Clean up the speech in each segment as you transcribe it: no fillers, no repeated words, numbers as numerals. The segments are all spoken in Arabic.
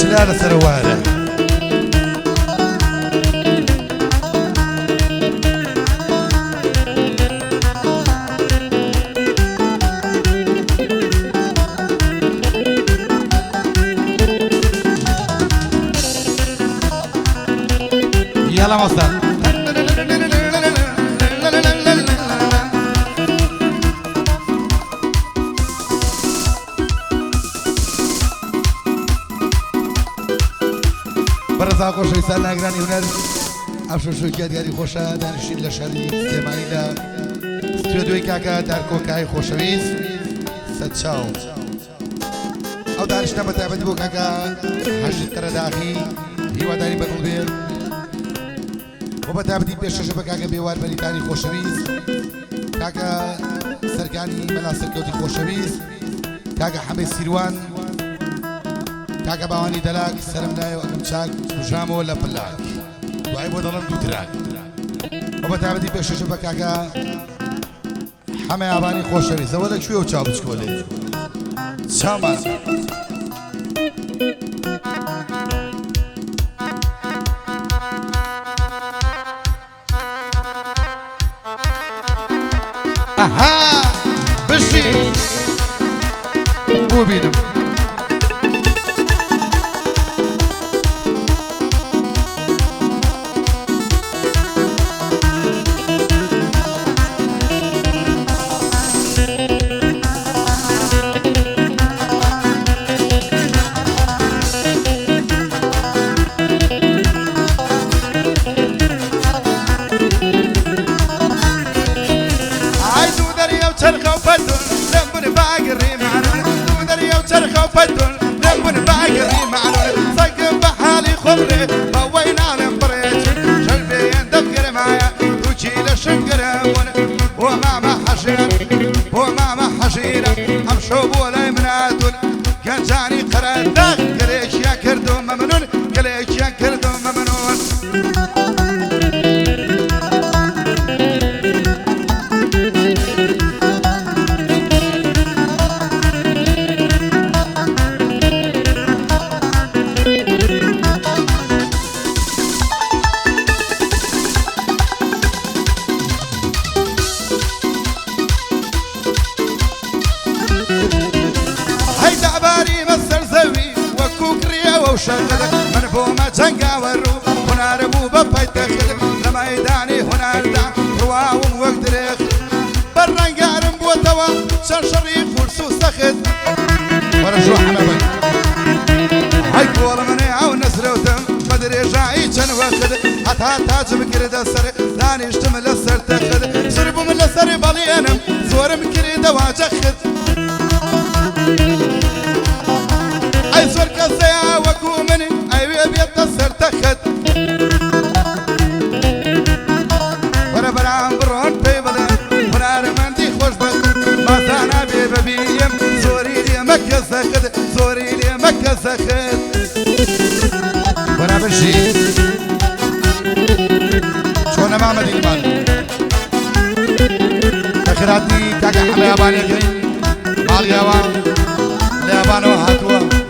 چلالە سەرەوارە يلا مصدر برزا خوش ویسال نگرانی هنر افشوشوکیت یاری خوشه دانشین لشری سیمایی لا استودیوی کاکا در کوکای خوشویس ستشاو او دانشنا بتابدی بو کاکا حشد ترداخی هیواداری بدل بیر وبتابدی پیشش بکاکا بیوار بریتانی خوشویس کاکا سرگانی مناسب کوتی خوشویس کاکا حمی سیروان کاکا باوانی دلاک سرم لای و اکم چاک بجامو لپلاک دوای بو دلم دو تراک وبتابدی پیشش بکاکا حمی آبانی خوشویس اولک شوی و چابچ کولی چامان اها بشي مو بينهم من بوما جنگا ورو هنر بو بپای تخل لميداني هنر دا رواهم وقدرخ برنگارم بو توا شر شريف ورسو سخت ورجو حمامي هاي كول مني او نسروتم مدري جاي جن وخد حتى تاج بكرد السر داني اشتمل السر تخد سربو من السر بالينم زورم كريد واجخد اي سور كسيا وكو مني اي بيت السر تخد ورا برام برون بيبلا ورا رمانتي خوش بك ما زانا بيبيم زوري لي مكة سخد زوري لي مكة سخد ورا بشي شونا ما مدين مال تخراتي كاكا حمي ياباني كريم مال يابان ليابانو هاتوا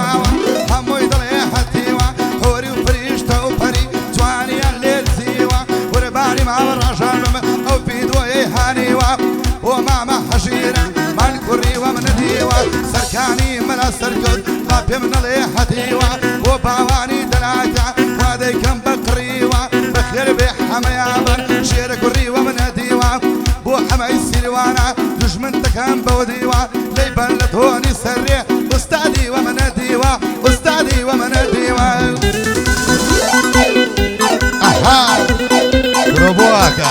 ماوە هەمووی دڵێ هەتیوە هۆری و فریشتە و پەری جوانیان لێ زیوە قوربانی ماوە ڕەژانم ئەو پیدۆیەی هانیوە بۆ مامە هەژیرە من کوڕیوە منە دیوە سەرکانی منە سەرکەوت با پێم نەڵێ هەتیوە بۆ باوانی دەلاکە وا دەیکەم بە قڕیوە بەخێر بێ هەمەیابن شێرە کوڕیوە منە دیوە بۆ هەمەی سیروانە دژمن دەکەم بەو دیوە لەی بەن لە تۆنی سەرێ ئوستادیوە منە دیوە ئوستادیوە منە دیوە ئەها برۆ بۆ ئاکە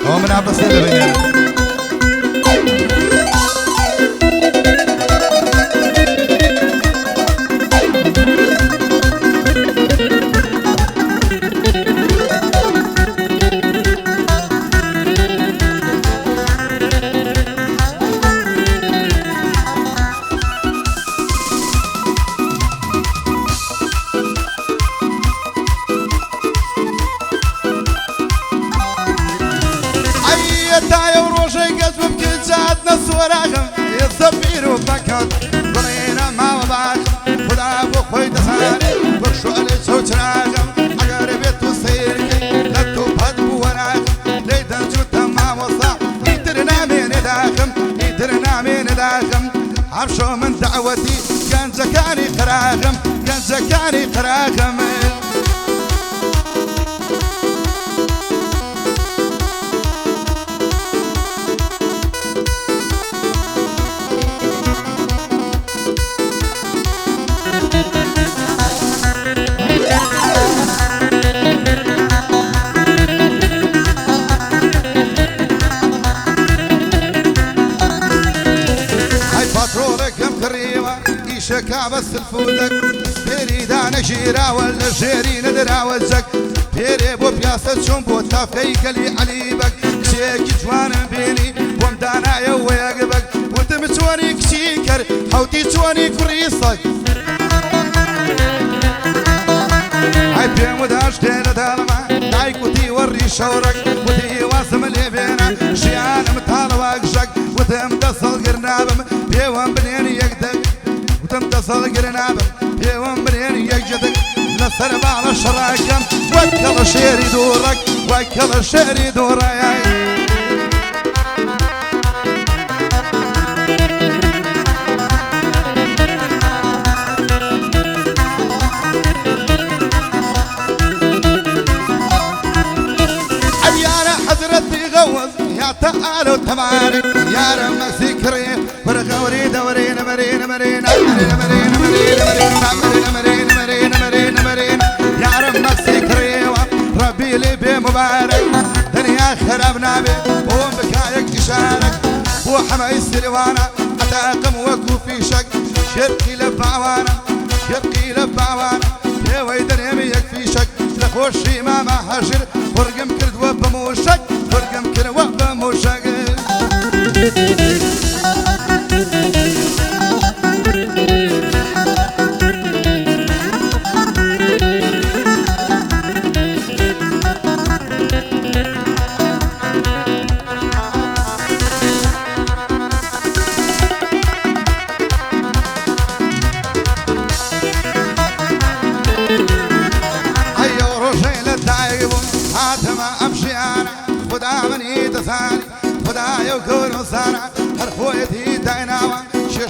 ئەوە منە بەسێ دەبینێ تایە و ڕۆژەی گەز بکرد جاتنە سۆراغم سەفیر و بەکەوت بڵێنە ماوە باش خدا بۆ خۆی دەزانێ وەک شۆلەی چەوچراغم ئەگەر بێت و سیرکەی لە تۆ پەت بووە ناغم لێی دەنجوتە مامۆستا ئیتر نامێنێ داخم ئیتر نامێنێ داخم هەمشۆ من دەعوەتی گەنجەکانی قراغم گەنجەکانی قراغم شەکا بە سلفودەک پێری دانەژیراوە لە ژێری نەدراوە جەک پێرێ بۆ پیاسە چۆن بۆ تافکەی کەلی عەلیبەک کچێکی جوانم بینی بۆم دانایە وەیەک بەک وتم چۆنی کچی کرد حەوتی چۆنی کوڕی سەگ ئای پێم ودا شتێ لە داڵمە دایک وتی وەڕی شەورەک وتی وازم لێ بێنە ژیانم تاڵەوە گژەک وتم دەسەڵگر نابم پێوەم بنێن یەک دەک وتم دەسەڵگر نابم پێوەم بنێن یەک جدەک لەسەر باڵە شەڕاکەم وەک کەڵە شێری دووڕەک وەک کەڵە شێری دووڕایای تعالوا تماري يا رم ذكري برغوري دورين مرين مرين مرين مرين مرين مرين مرين مرين مرين مرين يا رم ذكري ربي لي بمبارك دنيا خربنا به وبكايك تشارك بو حماي السلوانا اتاقم وكوفي شك شرقي لبعوانا شرقي لبعوانا يا ويدن يمي يكفي شك لخوشي ما هاجر فرقم كرد وبموشك فرقم كرد وبموشك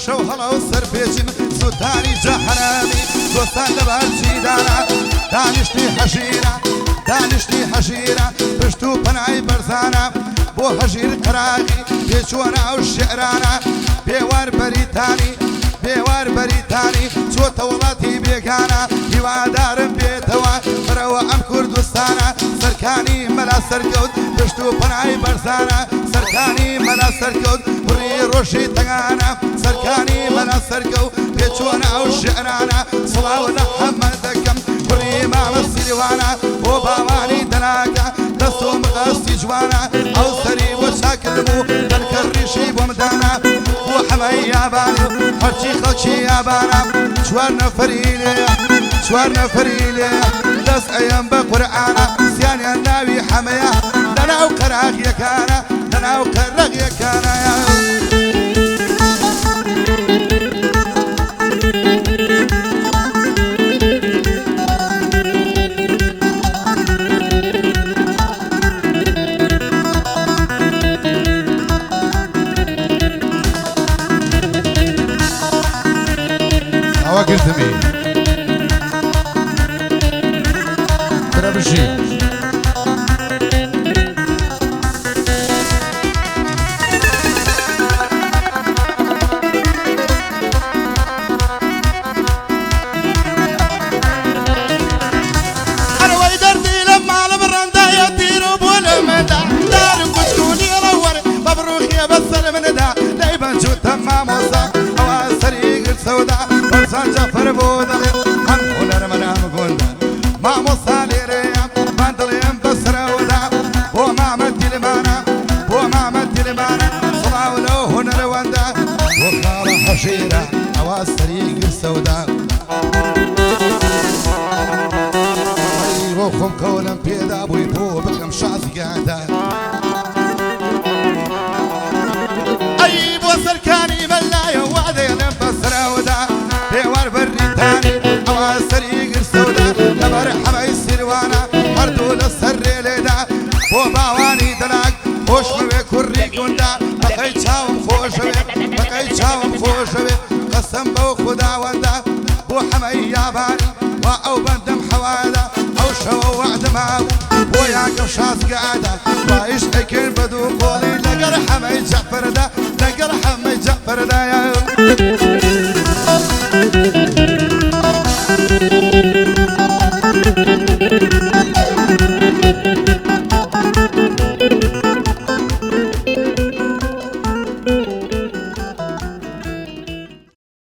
شو هلا وسربيجم سلطاني جهرامي دوستان لبارتي دانا دانشتي حشيرة دانشتي حشيرة بشتو بناي برزانا بو هجير قراغي بيشوانا والشعرانا بيوار بريتاني بيوار بريتاني شو تولاتي بيقانا يوادار بيتوا فروا ام كردستانا سركاني ملا سركود بشتو بناي برزانا سركاني ملا سركود بري روشي تغانا سركاني ملا سركو بيشوانا والشعرانا صلاونا حمدكم بري ماما السلوانا وباواني دناكا دستو مغاسي جوانا او سري وشاكلمو دنكرشي بومدانا وحماي ياباني هرشي خلشي يابانا شوار نفريلي دس ايام بقرآنا سياني الناوي حمايا دناو قراغ يكانا دناو قراغ يكانا يا ئەوە گرتمی برە بژی جعفر بودا هم هنر منام گوندا ما مصاليريا باندليم بسرودا بو ما مدل مانا بو ما مدل مانا صلاولو هنر وندا وخار حشيرة اواز طريق السودا وخم كولم بيدا بوي بو بكم شاز قاعدة اي بو سركاني ملايا وعدي بسرودا ديوار بريتاني اواز طريق السودا لبر حماي السلوانا هردو للسر ليدا بو باواني دلاك خوش موي كوري قندا بقي چاوم خوشوي بقي چاوم خوشوي قسم بو خدا وندا بو حماي ياباني واو بندم حوادا او شو وعد معو بو ياكم شاس قاعدة بايش اكل بدو قولي لقر حماي جعفر دا لقر حماي جعفر دا يا